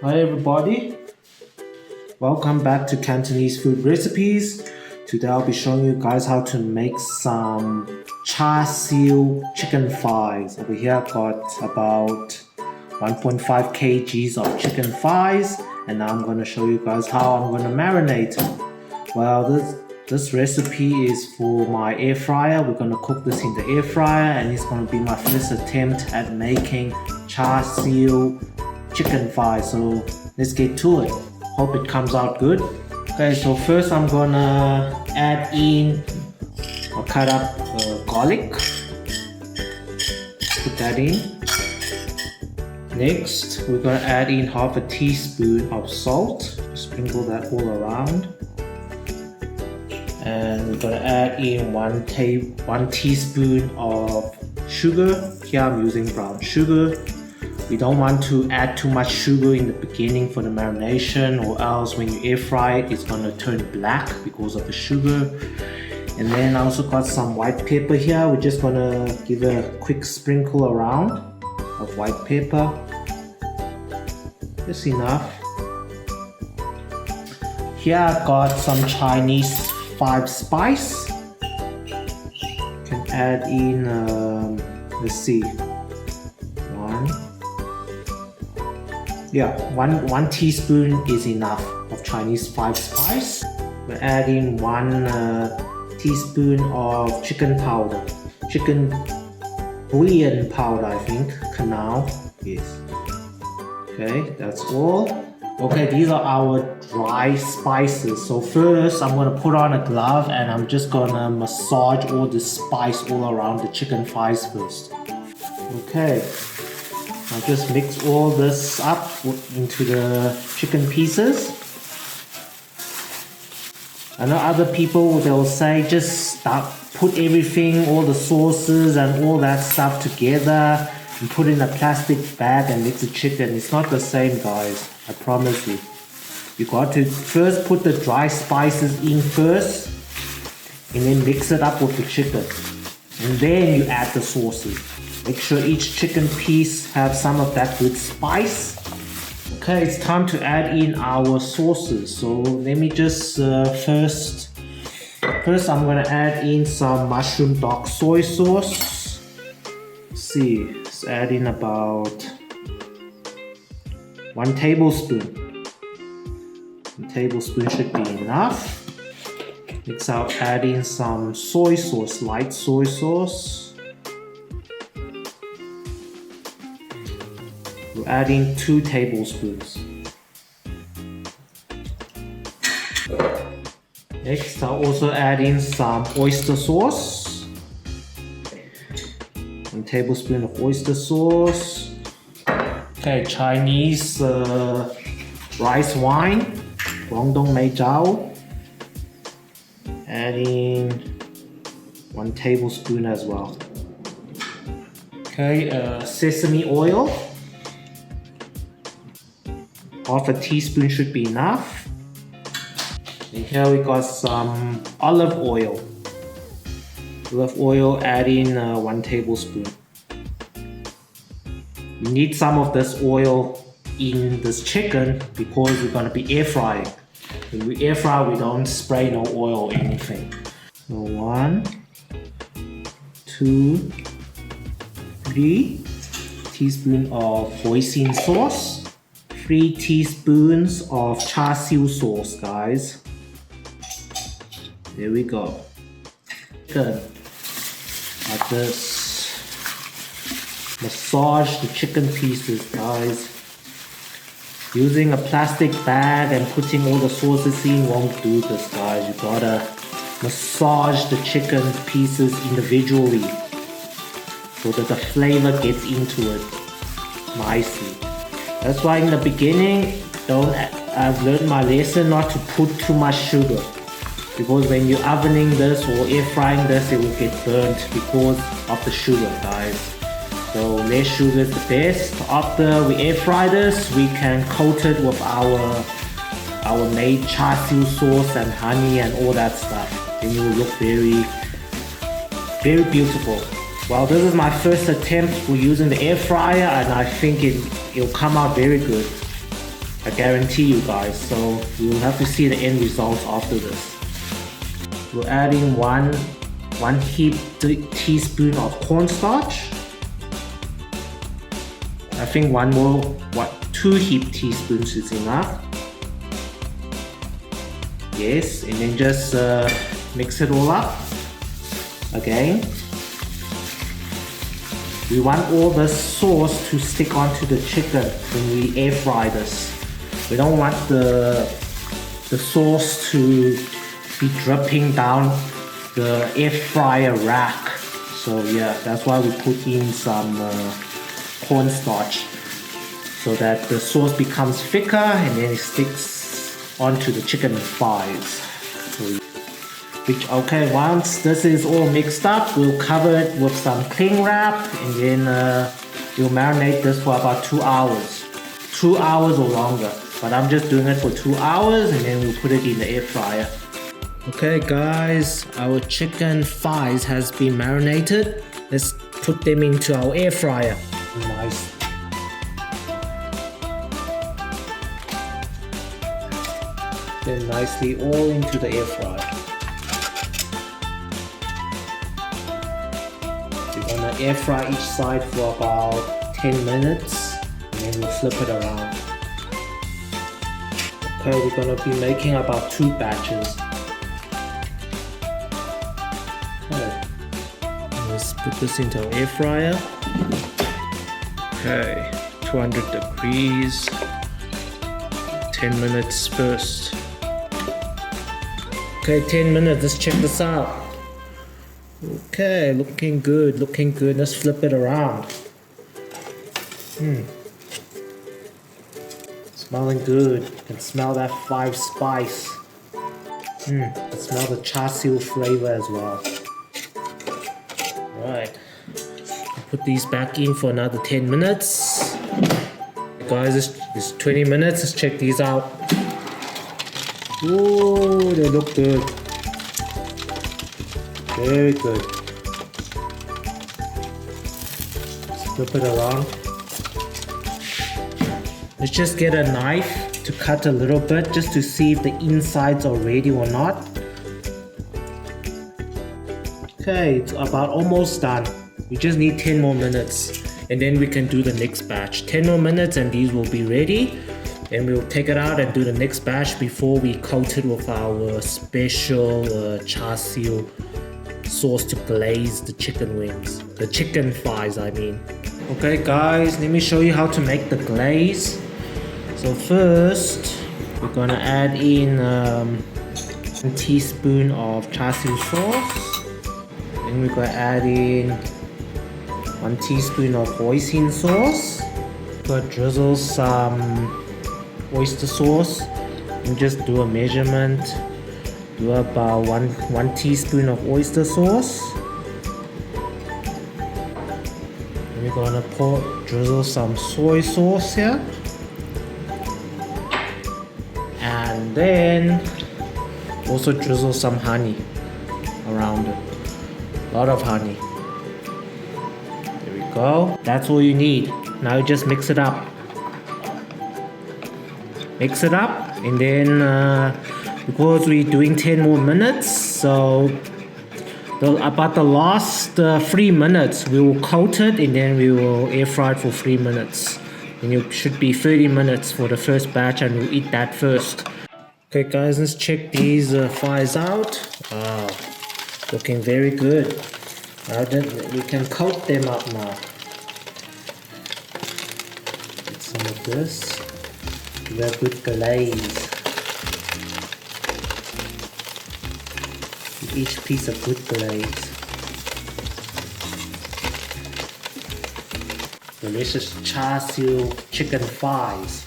Hi everybody, welcome back to Cantonese Food Recipes. Today I'll be showing you guys how to make some Char Siu chicken thighs. Over here I've got about 1.5 kgs of chicken thighs, and now I'm going to show you guys how I'm going to marinate them. Well, this recipe is for my air fryer. We're going to cook this in the air fryer, and it's going to be my first attempt at making Char Siu chicken thighs. So let's get to it. Hope it comes out good. Okay, so first I'm gonna add in or cut up garlic. Put that in. Next, we're gonna add in half a teaspoon of salt. Sprinkle that all around. And we're gonna add in one teaspoon of sugar. Here I'm using brown sugar. We don't want to add too much sugar in the beginning for the marination, or else when you air fry it, it's gonna turn black because of the sugar. And then I also got some white pepper here. We're just gonna give a quick sprinkle around of white pepper. Just enough. Here I've got some Chinese 5 spice. You can add in, let's see, one teaspoon is enough of Chinese 5 spice. We're adding 1 teaspoon of chicken powder, chicken bouillon powder, I think, canal, yes. Okay, that's all. Okay, these are our dry spices. So first I'm gonna put on a glove and I'm just gonna massage all the spice all around the chicken thighs first. Okay. I'll just mix all this up into the chicken pieces. I know other people, they'll say just put everything, all the sauces and all that stuff together and put in a plastic bag and mix the chicken. It's not the same, guys, I promise you. You got to first put the dry spices in first and then mix it up with the chicken. And then you add the sauces. Make sure each chicken piece have some of that good spice. Okay, it's time to add in our sauces. So let me just first I'm gonna add in some mushroom dark soy sauce. Let's see, let's add in about 1 tablespoon. 1 tablespoon should be enough. Next I'll add in some soy sauce, light soy sauce. We're adding 2 tablespoons. Next, I'll also add in some oyster sauce. 1 tablespoon of oyster sauce. Okay, Chinese rice wine, Guangdong Meijiao. Adding 1 tablespoon as well. Okay, sesame oil. Half a teaspoon should be enough. And here we got some olive oil. Olive oil, add in 1 tablespoon. You need some of this oil in this chicken because we're going to be air frying. When we air fry, we don't spray no oil or anything. So 1, 2, 3 teaspoons of hoisin sauce. 3 teaspoons of Char Siu sauce, guys. There we go. Good. Like this. Massage the chicken pieces, guys. Using a plastic bag and putting all the sauces in won't do this, guys. You gotta massage the chicken pieces individually so that the flavor gets into it nicely. That's why in the beginning, I've learned my lesson not to put too much sugar, because when you're ovening this or air frying this, it will get burnt because of the sugar, guys. So less sugar is the best. After we air fry this, we can coat it with our made Char Siu sauce and honey and all that stuff. Then it will look very, very beautiful. Well, this is my first attempt for using the air fryer, and I think it'll come out very good. I guarantee you guys. So we will have to see the end results after this. We're adding one heaped teaspoon of cornstarch. I think two heaped teaspoons is enough. Yes, and then just mix it all up again. We want all the sauce to stick onto the chicken when we air fry this. We don't want the sauce to be dripping down the air fryer rack. So yeah, that's why we put in some cornstarch so that the sauce becomes thicker and then it sticks onto the chicken thighs. Okay, once this is all mixed up, we'll cover it with some cling wrap and then we'll marinate this for about 2 hours. 2 hours or longer, but I'm just doing it for 2 hours and then we'll put it in the air fryer. Okay guys, our chicken thighs has been marinated. Let's put them into our air fryer. Nice. Then nicely all into the air fryer. We're gonna air fry each side for about 10 minutes and then we'll flip it around. Okay, we're gonna be making about 2 batches. Okay, let's put this into our air fryer. Okay, 200 degrees, 10 minutes first. Okay, 10 minutes, let's check this out. Okay, looking good, looking good. Let's flip it around. Smelling good. You can smell that 5 spice. You can smell the Char Siu flavor as well. Right. Put these back in for another 10 minutes. Guys, it's 20 minutes. Let's check these out. Ooh, they look good. Very good. Let's flip it around. Let's just get a knife to cut a little bit just to see if the insides are ready or not. Okay, it's about almost done. We just need 10 more minutes and then we can do the next batch. 10 more minutes and these will be ready. Then we'll take it out and do the next batch before we coat it with our special Char Siu sauce to glaze the chicken wings. The chicken thighs, I mean. Okay guys, let me show you how to make the glaze. So first, we're gonna add in 1 teaspoon of Char Siu sauce. Then we're gonna add in 1 teaspoon of hoisin sauce. We're gonna drizzle some oyster sauce and just do a measurement. Do about one teaspoon of oyster sauce. And we're gonna drizzle some soy sauce here. And then also drizzle some honey around it. A lot of honey. There we go. That's all you need. Now you just mix it up. Mix it up and then because we're doing 10 more minutes, so about the last 3 minutes we will coat it and then we will air fry it for 3 minutes. And it should be 30 minutes for the first batch and we'll eat that first. Okay guys, let's check these thighs out. Wow, looking very good. Now that we can coat them up now. Get some of this. Give it a good glaze. Give each piece a good glaze. Delicious Char Siu chicken thighs.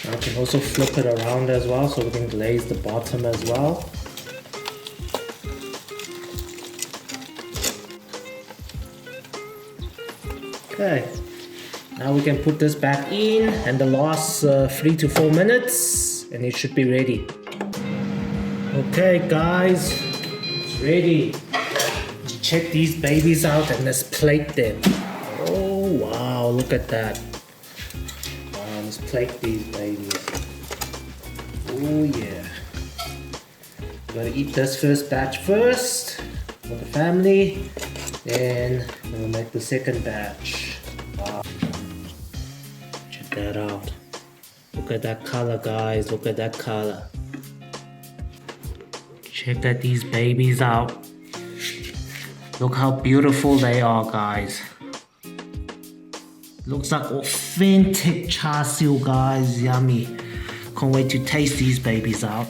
Now I can also flip it around as well so we can glaze the bottom as well. Okay, now we can put this back in and the last 3 to 4 minutes and it should be ready. Okay guys, it's ready. Check these babies out and let's plate them. Oh wow, look at that. Let's plate these babies. Oh yeah. Gotta eat this first batch first for the family. Then we'll make the second batch. Wow. Check that out. Look at that color, guys. Look at that color. Check that these babies out. Look how beautiful they are, guys. Looks like authentic char siu, guys. Yummy. Can't wait to taste these babies out.